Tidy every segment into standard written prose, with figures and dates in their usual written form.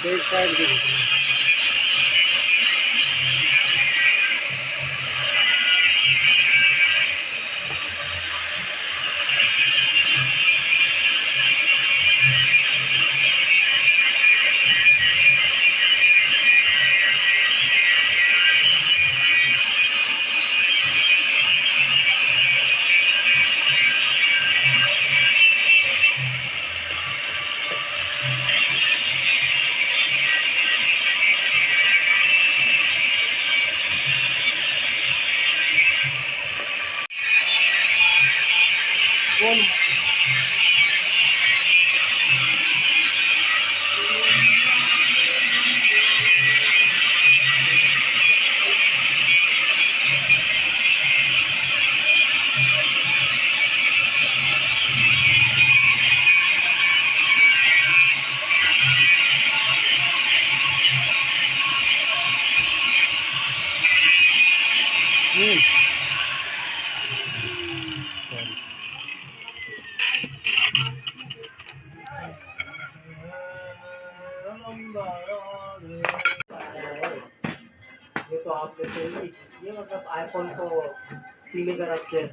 एक साइड ये तो आप जैसे ही ये मतलब आईफोन को पीले का रख के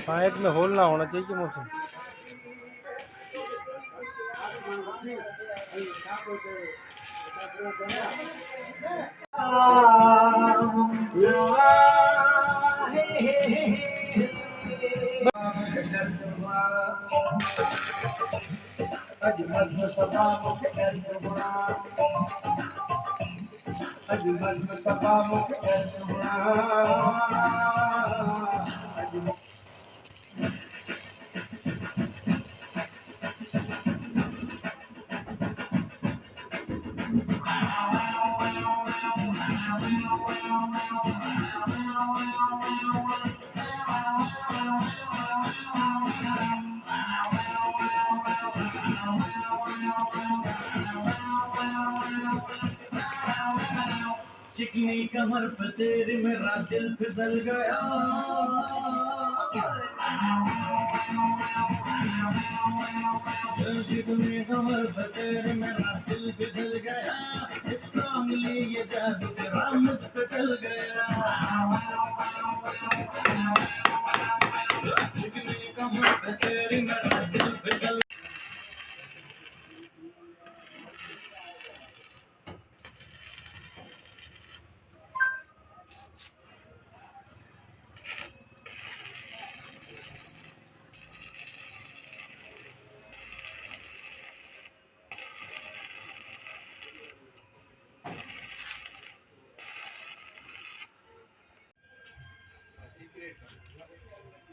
पाइप में होल ना होना चाहिए मौसम चिकनी कमर पे तेरे मेरा दिल फिसल गया चिकनी कमर पे तेरे मेरा दिल फिसल गया स्ट्रांगली ये जादू तेरा मुझ पे चल गया चिकनी कमर पे तेरे मेरा दिल फिसल Great.